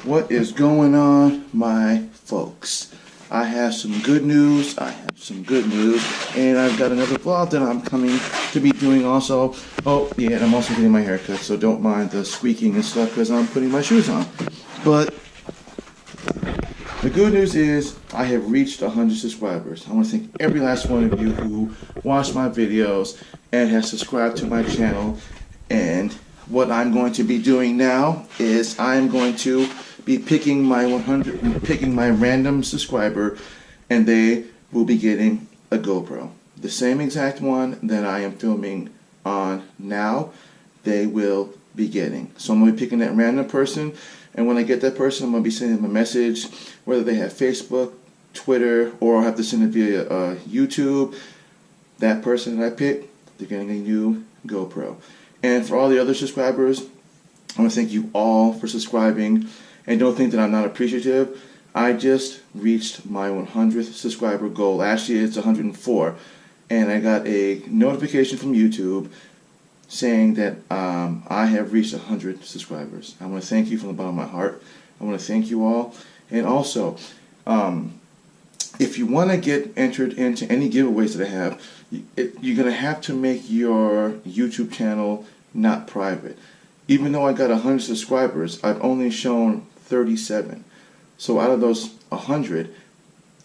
What is going on, my folks? I have some good news. And I've got another vlog that I'm coming to be doing also. Oh, yeah, and I'm also getting my hair cut, so don't mind the squeaking and stuff because I'm putting my shoes on. But the good news is I have reached 100 subscribers. I want to thank every last one of you who watched my videos and has subscribed to my channel. And what I'm going to be doing now is I'm going to be picking my random subscriber, and they will be getting a GoPro. The same exact one that I am filming on now, they will be getting. So I'm going to be picking that random person, and when I get that person, I'm going to be sending them a message, whether they have Facebook, Twitter, or I'll have to send it via YouTube. That person that I pick, they're getting a new GoPro. And for all the other subscribers, I want to thank you all for subscribing. And don't think that I'm not appreciative. I just reached my 100th subscriber goal. Actually, it's 104. And I got a notification from YouTube saying that I have reached 100 subscribers. I want to thank you from the bottom of my heart. I want to thank you all. And also, if you want to get entered into any giveaways that I have, you're going to have to make your YouTube channel not private. Even though I got 100 subscribers, I've only shown 37. So out of those 100,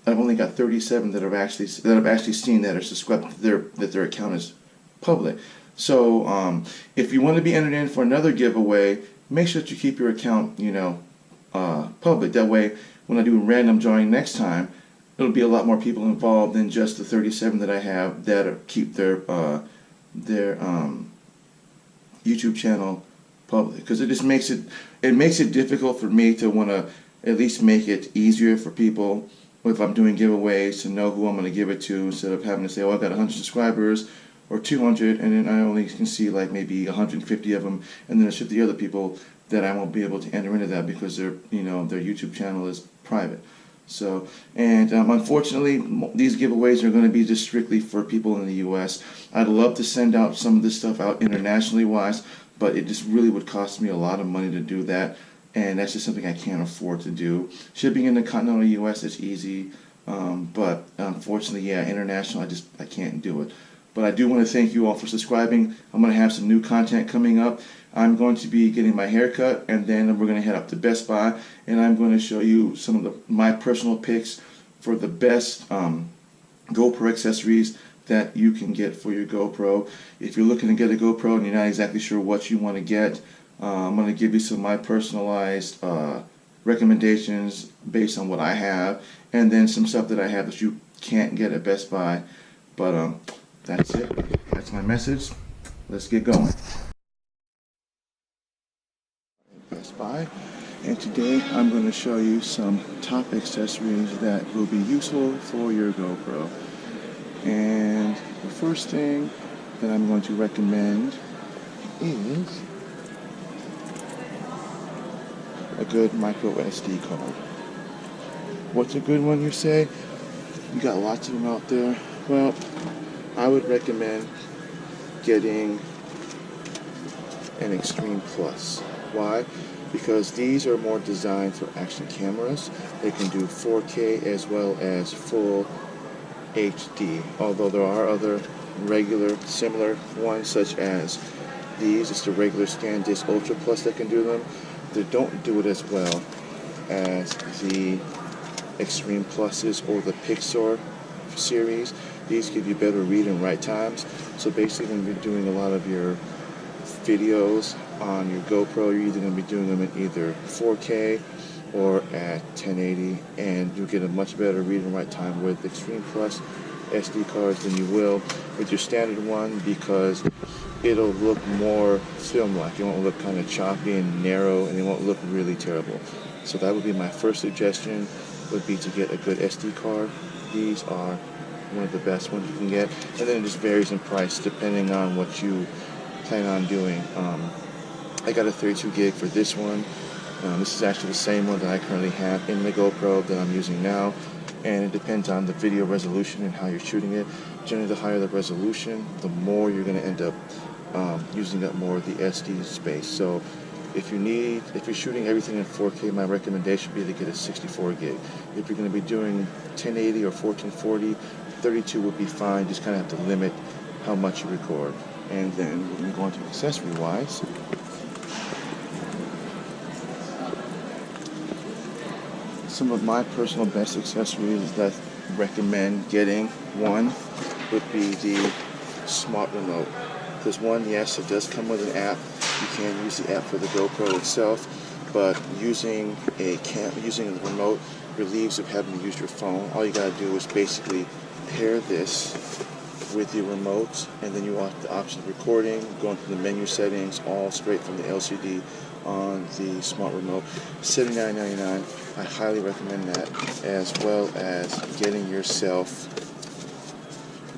I've only got 37 that I've actually seen that are subscribed, that their account is public. So if you want to be entered in for another giveaway, make sure that you keep your account, public. That way, when I do a random drawing next time, it'll be a lot more people involved than just the 37 that I have that keep their YouTube channel public, because it just makes it difficult for me to want to at least make it easier for people if I'm doing giveaways to know who I'm going to give it to, instead of having to say, oh, I've got 100 subscribers or 200, and then I only can see like maybe 150 of them, and then there's 50 other people that I won't be able to enter into that because their YouTube channel is private. So, and unfortunately, these giveaways are going to be just strictly for people in the U.S. I'd love to send out some of this stuff out internationally wise, but it just really would cost me a lot of money to do that, and that's just something I can't afford to do. Shipping in the continental U.S. is easy, but unfortunately, yeah, international, I can't do it. But I do want to thank you all for subscribing. I'm going to have some new content coming up. I'm going to be getting my hair cut, and then we're going to head up to Best Buy, and I'm going to show you some of my personal picks for the best GoPro accessories that you can get for your GoPro. If you're looking to get a GoPro and you're not exactly sure what you want to get, I'm going to give you some of my personalized recommendations based on what I have, and then some stuff that I have that you can't get at Best Buy. But that's it. That's my message. Let's get going. Best Buy, and today I'm going to show you some top accessories that will be useful for your GoPro. And the first thing that I'm going to recommend is a good micro SD card. What's a good one, you say? You got lots of them out there. Well, I would recommend getting an Extreme Plus. Why? Because these are more designed for action cameras. They can do 4K as well as full HD. Although there are other regular similar ones, such as these. It's the regular ScanDisc Ultra Plus that can do them. They don't do it as well as the Extreme Pluses or the Pixar series. These give you better read and write times. So basically, when you're doing a lot of your videos on your GoPro, you're either going to be doing them in either 4K or at 1080, and you get a much better read and write time with Extreme Plus SD cards than you will with your standard one, because it'll look more film-like. It won't look kind of choppy and narrow, and it won't look really terrible. So that would be my first suggestion, would be to get a good SD card. These are one of the best ones you can get, and then it just varies in price depending on what you plan on doing. I got a 32 gig for this one. This is actually the same one that I currently have in the GoPro that I'm using now, and it depends on the video resolution and how you're shooting it. Generally, the higher the resolution, the more you're going to end up using up more of the SD space. So If you're shooting everything in 4K, my recommendation would be to get a 64 gig. If you're going to be doing 1080 or 1440, 32 would be fine. Just kind of have to limit how much you record. And then we're going to go into accessory-wise. Some of my personal best accessories that I recommend getting, one would be the smart remote. Because one, yes, it does come with an app. You can use the app for the GoPro itself, but using the remote relieves of having to use your phone. All you gotta do is basically pair this with your remote, and then you want the option of recording, going to the menu settings, all straight from the LCD on the smart remote. $79.99. I highly recommend that, as well as getting yourself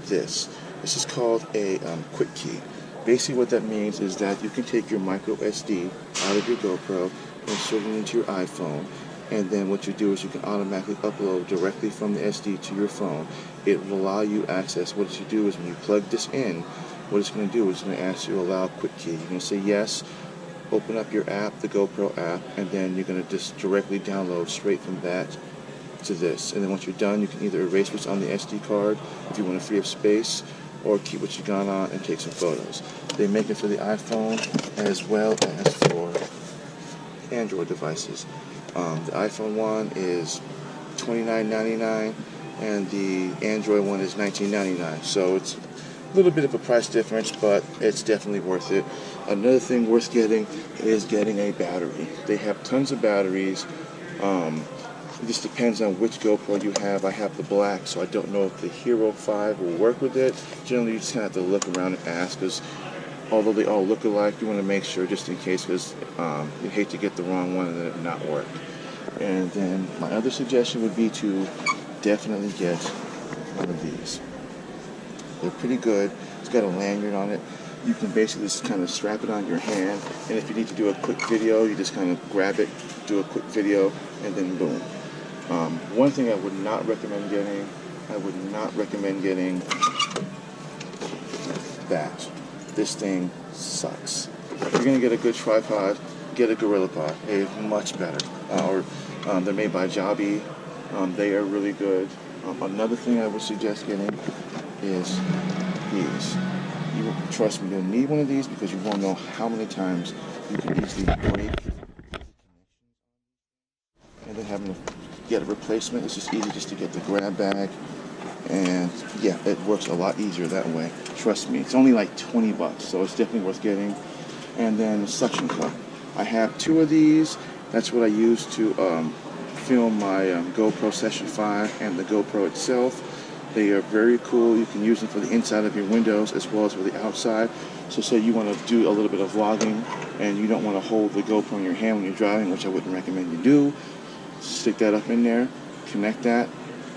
this. This is called a quick key. Basically what that means is that you can take your micro SD out of your GoPro, insert it into your iPhone, and then what you do is you can automatically upload directly from the SD to your phone. It will allow you access. What you do is when you plug this in, what it's going to do is it's going to ask you to allow quick key. You're going to say yes, open up your app, the GoPro app, and then you're going to just directly download straight from that to this. And then once you're done, you can either erase what's on the SD card if you want to free up space, or keep what you got on and take some photos. They make it for the iPhone as well as for Android devices. The iPhone one is $29.99 and the Android one is $19.99. So it's a little bit of a price difference, but it's definitely worth it. Another thing worth getting is getting a battery. They have tons of batteries. It just depends on which GoPro you have. I have the black, so I don't know if the Hero 5 will work with it. Generally, you just have to look around and ask, because although they all look alike, you want to make sure just in case, because you hate to get the wrong one and then it not work. And then my other suggestion would be to definitely get one of these. They're pretty good. It's got a lanyard on it. You can basically just kind of strap it on your hand, and if you need to do a quick video, you just kind of grab it, do a quick video, and then boom. One thing I would not recommend getting, that. This thing sucks. If you're going to get a good tripod, get a GorillaPod. It's much better. They're made by Joby. They are really good. Another thing I would suggest getting is these. Trust me, you'll need one of these because you won't know how many times you can easily break and then having to get a replacement. It's just easy just to get the grab bag, and yeah, it works a lot easier that way. Trust me, it's only like $20, so it's definitely worth getting. And then suction cup. I have two of these. That's what I use to film my GoPro Session 5 and the GoPro itself. They are very cool. You can use them for the inside of your windows as well as for the outside. So say you want to do a little bit of vlogging and you don't want to hold the GoPro in your hand when you're driving, which I wouldn't recommend you do. Stick that up in there, connect that.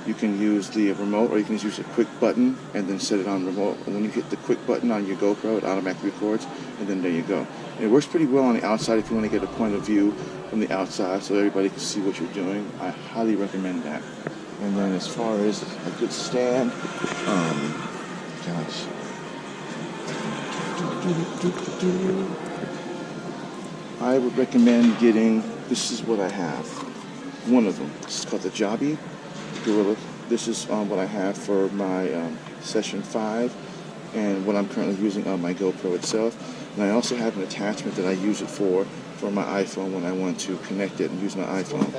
You can use the remote, or you can use a quick button and then set it on remote. And when you hit the quick button on your GoPro, it automatically records, and then there you go. And it works pretty well on the outside if you want to get a point of view from the outside so everybody can see what you're doing. I highly recommend that. And then as far as a good stand, I would recommend getting, this is what I have. One of them. This is called the Joby Gorilla. This is what I have for my Session 5 and what I'm currently using on my GoPro itself. And I also have an attachment that I use it for my iPhone when I want to connect it and use my iPhone.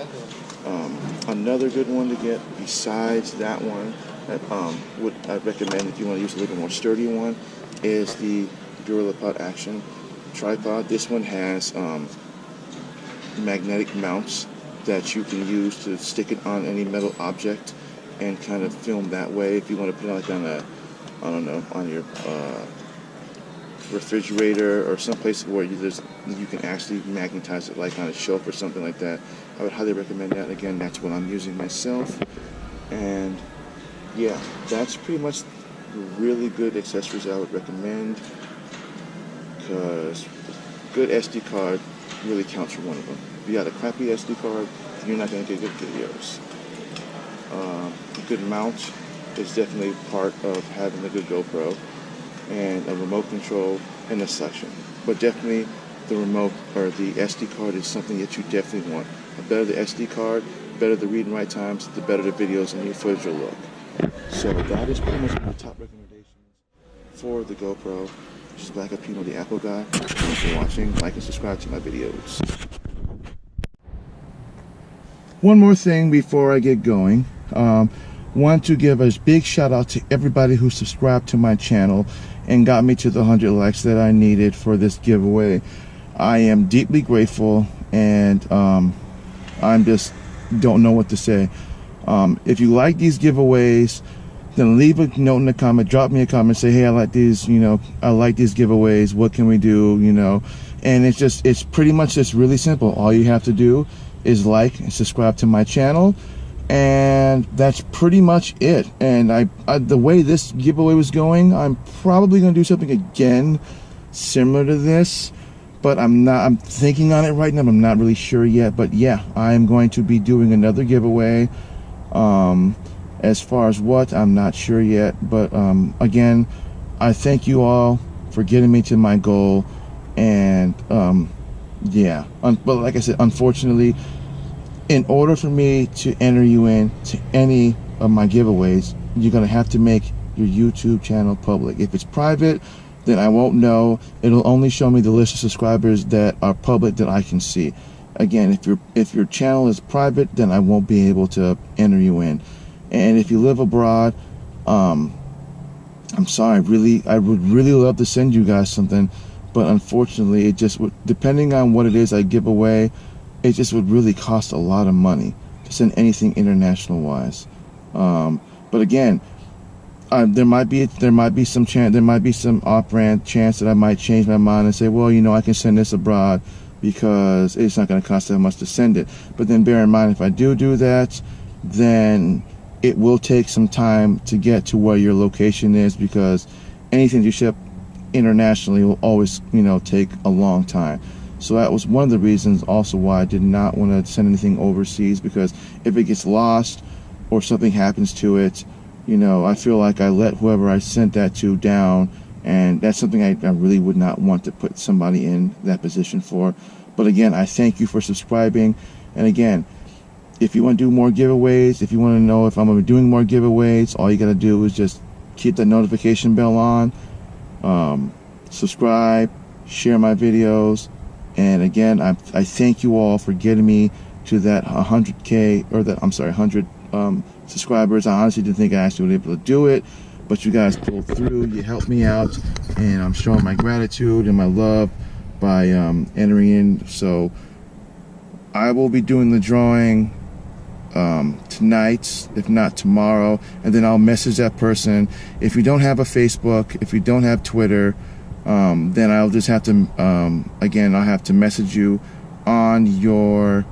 Another good one to get besides that one that I'd recommend if you want to use a little more sturdy one is the GorillaPod Action tripod. This one has magnetic mounts that you can use to stick it on any metal object and kind of film that way. If you want to put it like on a, I don't know, on your refrigerator or someplace where you can actually magnetize it, like on a shelf or something like that, I would highly recommend that. Again, that's what I'm using myself. And yeah, that's pretty much really good accessories I would recommend, because good SD card really counts for one of them. If you got a crappy SD card, you're not going to get good videos. A good mount is definitely part of having a good GoPro, and a remote control and a suction. But definitely the remote or the SD card is something that you definitely want. The better the SD card, the better the read and write times, the better the videos and your footage will look. So that is pretty much my top recommendations for the GoPro. This is Black Apino, the Apple guy. Thanks for watching. Like and subscribe to my videos. One more thing before I get going. Want to give a big shout out to everybody who subscribed to my channel and got me to the 100 likes that I needed for this giveaway. I am deeply grateful, and I'm just don't know what to say. If you like these giveaways, then leave a note in the comment, drop me a comment, say, hey, I like these, I like these giveaways, what can we do, and it's pretty much just really simple. All you have to do is like and subscribe to my channel, and that's pretty much it. And the way this giveaway was going, I'm probably going to do something again similar to this, but I'm thinking on it right now. I'm not really sure yet, but yeah, I'm going to be doing another giveaway. As far as what, I'm not sure yet, but again, I thank you all for getting me to my goal. And yeah, but like I said, unfortunately, in order for me to enter you in to any of my giveaways, you're gonna have to make your YouTube channel public. If it's private, then I won't know. It'll only show me the list of subscribers that are public that I can see. Again, if your channel is private, then I won't be able to enter you in. And if you live abroad, I'm sorry, I would really love to send you guys something, but unfortunately, it just would, depending on what it is I give away, it just would really cost a lot of money to send anything international wise. But again, there might be some off-brand chance that I might change my mind and say, well, I can send this abroad because it's not going to cost that much to send it. But then bear in mind, if I do that, then it will take some time to get to where your location is, because anything you ship internationally will always, take a long time. So that was one of the reasons also why I did not want to send anything overseas, because if it gets lost or something happens to it, I feel like I let whoever I sent that to down, and that's something I really would not want to put somebody in that position for. But again, I thank you for subscribing. And again, if you want to do more giveaways, if you want to know if I'm going to be doing more giveaways, all you got to do is just keep the notification bell on, subscribe, share my videos. And again, I thank you all for getting me to that 100K, or that, I'm sorry, 100 subscribers. I honestly didn't think I actually would be able to do it, but you guys pulled through. You helped me out, and I'm showing my gratitude and my love by entering in. So I will be doing the drawing tonight, if not tomorrow, and then I'll message that person. If you don't have a Facebook, if you don't have Twitter, then I'll just have to, again, I'll have to message you on your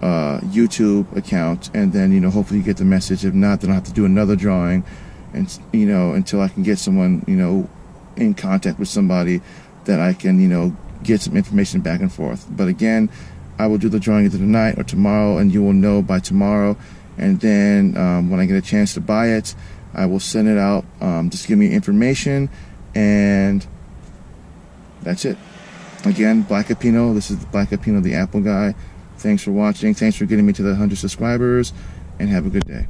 YouTube account, and then, hopefully you get the message. If not, then I'll have to do another drawing, and, until I can get someone, in contact with somebody that I can, get some information back and forth. But again, I will do the drawing either tonight or tomorrow, and you will know by tomorrow. And then when I get a chance to buy it, I will send it out. Just give me information, and that's it. Again, Black Apino. This is Black Apino, the Apple guy. Thanks for watching. Thanks for getting me to the 100 subscribers, and have a good day.